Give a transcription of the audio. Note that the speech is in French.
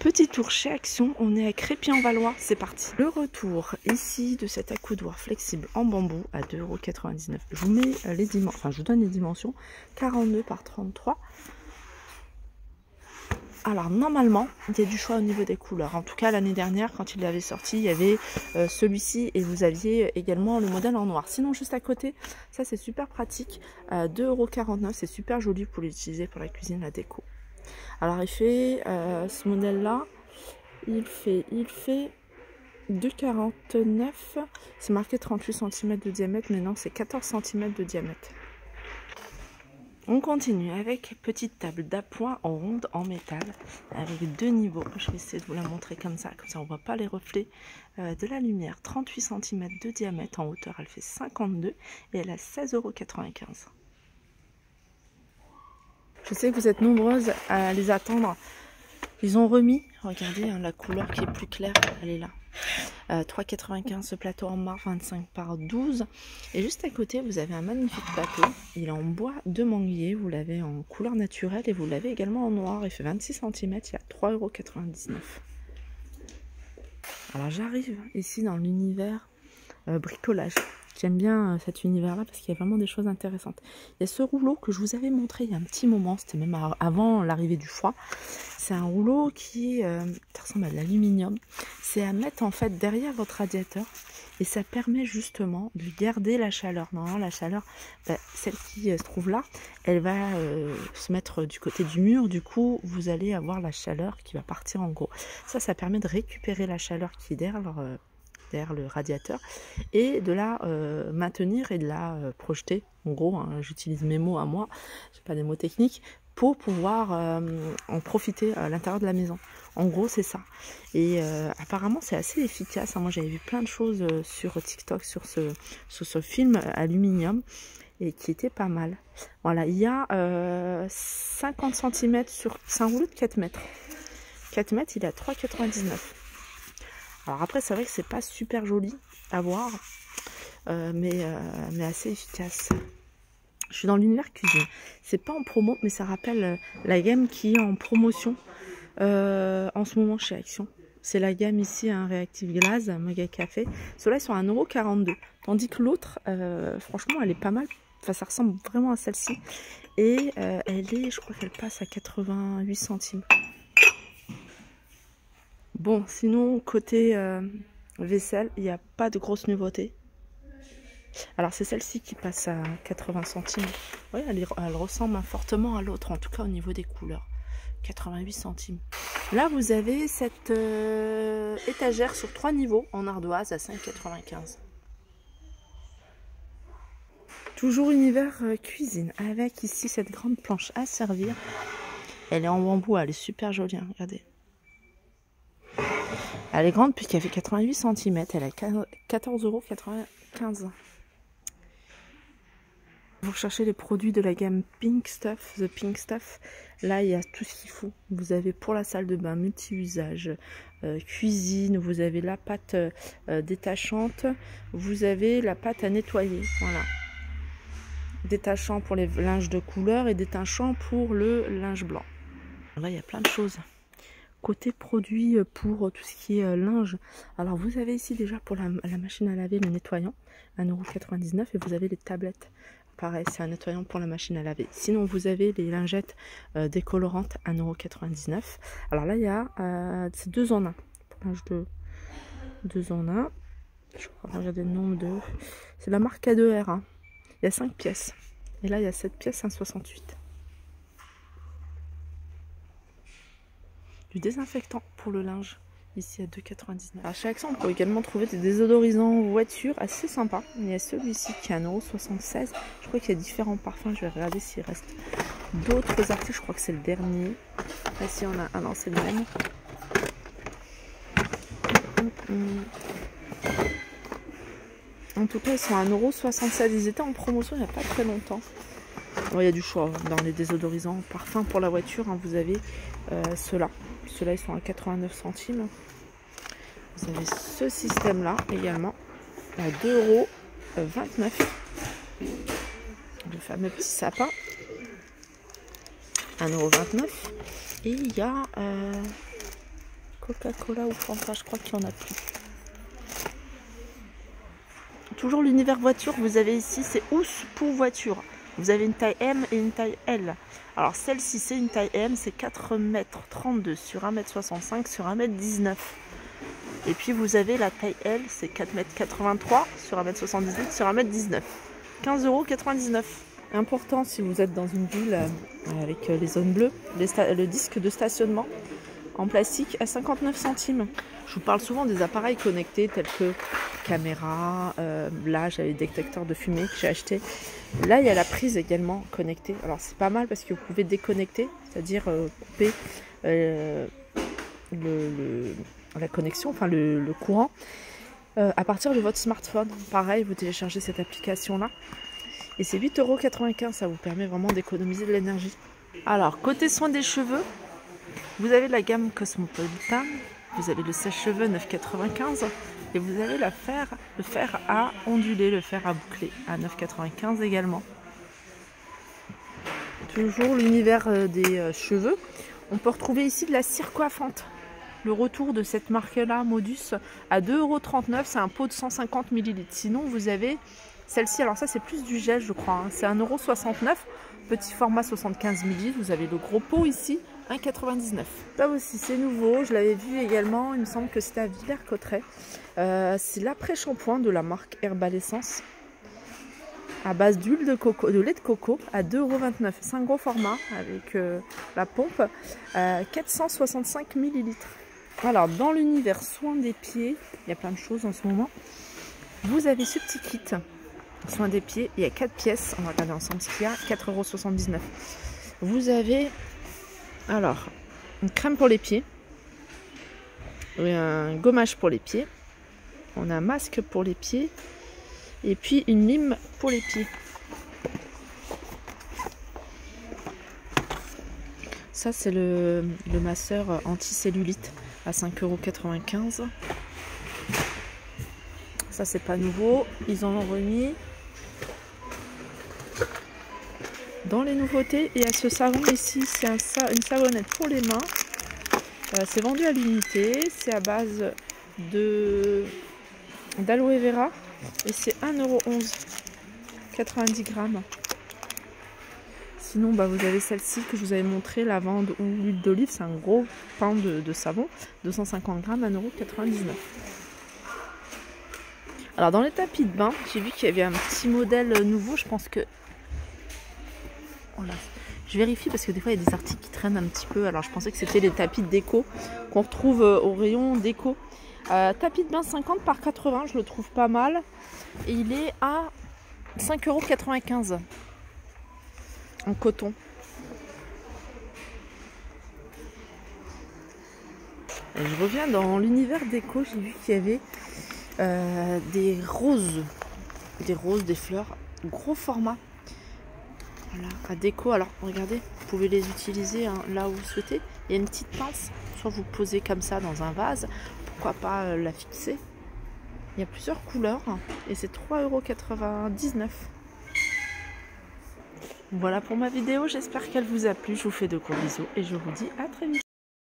Petit tour chez Action, on est à Crépy-en-Valois, c'est parti. Le retour ici de cet accoudoir flexible en bambou à 2,99 €. Je vous mets les dimensions, enfin je vous donne les dimensions, 42 par 33. Alors normalement, il y a du choix au niveau des couleurs. En tout cas l'année dernière, quand il l'avait sorti, il y avait celui-ci et vous aviez également le modèle en noir. Sinon juste à côté, ça c'est super pratique, 2,49 €, c'est super joli pour l'utiliser pour la cuisine, la déco. Alors il fait ce modèle là, il fait 2,49 €, c'est marqué 38 cm de diamètre, mais non c'est 14 cm de diamètre. On continue avec petite table d'appoint en ronde en métal avec deux niveaux. Je vais essayer de vous la montrer comme ça on ne voit pas les reflets de la lumière. 38 cm de diamètre, en hauteur elle fait 52 et elle a 16,95 €. Je sais que vous êtes nombreuses à les attendre. Ils ont remis, regardez hein, la couleur qui est plus claire, elle est là. 3,95 € ce plateau en marbre 25 par 12. Et juste à côté, vous avez un magnifique plateau. Il est en bois de manguier, vous l'avez en couleur naturelle et vous l'avez également en noir. Il fait 26 cm, il y a 3,99 €. Alors j'arrive ici dans l'univers bricolage. J'aime bien cet univers-là parce qu'il y a vraiment des choses intéressantes. Il y a ce rouleau que je vous avais montré il y a un petit moment, c'était même avant l'arrivée du froid. C'est un rouleau qui ressemble à de l'aluminium. C'est à mettre en fait derrière votre radiateur et ça permet justement de garder la chaleur. Normalement la chaleur, celle qui se trouve là, elle va se mettre du côté du mur. Du coup, vous allez avoir la chaleur qui va partir en gros. Ça permet de récupérer la chaleur qui est derrière le radiateur et de la maintenir et de la projeter. En gros, hein, j'utilise mes mots à moi, je n'ai pas des mots techniques, pour pouvoir en profiter à l'intérieur de la maison. En gros, c'est ça. Et apparemment, c'est assez efficace. Moi, j'avais vu plein de choses sur TikTok, sur ce film aluminium, et qui était pas mal. Voilà, il y a 50 cm sur... C'est un rouleau de 4 mètres. 4 mètres, il est à 3,99 €. Alors après, c'est vrai que c'est pas super joli à voir, mais assez efficace. Je suis dans l'univers cuisine. C'est pas en promo, mais ça rappelle la gamme qui est en promotion en ce moment chez Action. C'est la gamme ici, un Reactive Glaze, Mega Café. Ceux-là, ils sont à 1,42 €. Tandis que l'autre, franchement, elle est pas mal. Enfin, ça ressemble vraiment à celle-ci. Et je crois qu'elle passe à 88 centimes. Bon, sinon, côté vaisselle, il n'y a pas de grosses nouveautés. Alors, c'est celle-ci qui passe à 80 centimes. Oui, elle ressemble fortement à l'autre, en tout cas au niveau des couleurs. 88 centimes. Là, vous avez cette étagère sur 3 niveaux en ardoise à 5,95 €. Toujours univers cuisine, avec ici cette grande planche à servir. Elle est en bambou, elle est super jolie, hein, regardez. Elle est grande puisqu'elle fait 88 cm, elle a 14,95 €. Vous recherchez les produits de la gamme Pink Stuff, The Pink Stuff. Là, il y a tout ce qu'il faut. Vous avez pour la salle de bain multi-usage, cuisine, vous avez la pâte détachante, vous avez la pâte à nettoyer. Voilà. Détachant pour les linges de couleur et détachant pour le linge blanc. Là, il y a plein de choses. Côté produit pour tout ce qui est linge, alors vous avez ici déjà pour la machine à laver le nettoyant, 1,99 € et vous avez les tablettes. Pareil, c'est un nettoyant pour la machine à laver. Sinon, vous avez les lingettes décolorantes, 1,99 €. Alors là, il y a c'est 2 en 1. Linge de 2 en 1. Je crois regarder le nombre de... C'est la marque A2R. Hein. Il y a 5 pièces. Et là, il y a 7 pièces, 1,68 €. Du désinfectant pour le linge, ici à 2,99 €. À chaque fois, on peut également trouver des désodorisants voiture assez sympas. Il y a celui-ci qui est à 1,76 €. Je crois qu'il y a différents parfums. Je vais regarder s'il reste d'autres articles. Je crois que c'est le dernier. Là, si on a... Ah non, c'est le même. En tout cas, ils sont à 1,76 €. Ils étaient en promotion il n'y a pas très longtemps. Il y a du choix dans les désodorisants. Parfums pour la voiture, hein, vous avez ceux-là. Ceux-là, ils sont à 89 centimes. Vous avez ce système-là également à 2,29 €. Le fameux petit sapin. 1,29 €. Et il y a Coca-Cola ou Fanta, je crois qu'il n'y en a plus. Toujours l'univers voiture, vous avez ici, c'est housse pour voiture. Vous avez une taille M et une taille L. Alors celle-ci, c'est une taille M, c'est 4,32 m sur 1,65 m sur 1,19 m. Et puis vous avez la taille L, c'est 4,83 m sur 1,78 m sur 1,19 m. 15,99 €. Important si vous êtes dans une ville avec les zones bleues, le disque de stationnement en plastique à 59 centimes. Je vous parle souvent des appareils connectés tels que caméra, là j'avais le détecteur de fumée que j'ai acheté. Là il y a la prise également connectée. Alors c'est pas mal parce que vous pouvez déconnecter, c'est-à-dire couper la connexion, enfin le courant à partir de votre smartphone. Pareil, vous téléchargez cette application là et c'est 8,95 €, ça vous permet vraiment d'économiser de l'énergie. Alors côté soin des cheveux, vous avez la gamme Cosmopolitan, vous avez le sèche-cheveux 9,95 € et vous avez le fer à onduler, le fer à boucler à 9,95 € également. Toujours l'univers des cheveux. On peut retrouver ici de la cire coiffante. Le retour de cette marque-là, Modus, à 2,39 €, c'est un pot de 150 ml. Sinon, vous avez celle-ci, alors ça c'est plus du gel je crois, hein. C'est 1,69 €, petit format 75 ml. Vous avez le gros pot ici, 1,99 €. Là aussi c'est nouveau, je l'avais vu également, il me semble que c'était à Villers-Cotterêts. C'est l'après-shampoing de la marque Herbalessence à base d'huile de coco, de lait de coco à 2,29 €. C'est un gros format avec la pompe, 465 ml. Alors dans l'univers soin des pieds, il y a plein de choses en ce moment. Vous avez ce petit kit soin des pieds, il y a 4 pièces, on va regarder ensemble ce qu'il y a, 4,79 €. Vous avez alors une crème pour les pieds, un gommage pour les pieds, on a un masque pour les pieds et puis une lime pour les pieds. Ça c'est le masseur anti-cellulite à 5,95 €. Ça c'est pas nouveau, ils en ont remis. Dans les nouveautés, il y a ce savon ici, c'est une savonnette pour les mains. C'est vendu à l'unité, c'est à base d'aloe vera et c'est 1,11 €, 90 grammes. Sinon, vous avez celle-ci que je vous avais montré, lavande ou l'huile d'olive, c'est un gros pain de savon, 250 grammes, 1,99 €. Alors dans les tapis de bain, j'ai vu qu'il y avait un petit modèle nouveau, je pense que... Voilà. Je vérifie parce que des fois il y a des articles qui traînent un petit peu. Alors je pensais que c'était les tapis de déco qu'on retrouve au rayon déco. Tapis de bain 50 par 80, je le trouve pas mal. Et il est à 5,95 € en coton. Et je reviens dans l'univers déco, j'ai vu qu'il y avait des roses, des fleurs, gros format. Voilà, à déco, alors regardez, vous pouvez les utiliser là où vous souhaitez. Il y a une petite pince, soit vous posez comme ça dans un vase, pourquoi pas la fixer. Il y a plusieurs couleurs et c'est 3,99 €. Voilà pour ma vidéo, j'espère qu'elle vous a plu, je vous fais de gros bisous et je vous dis à très vite.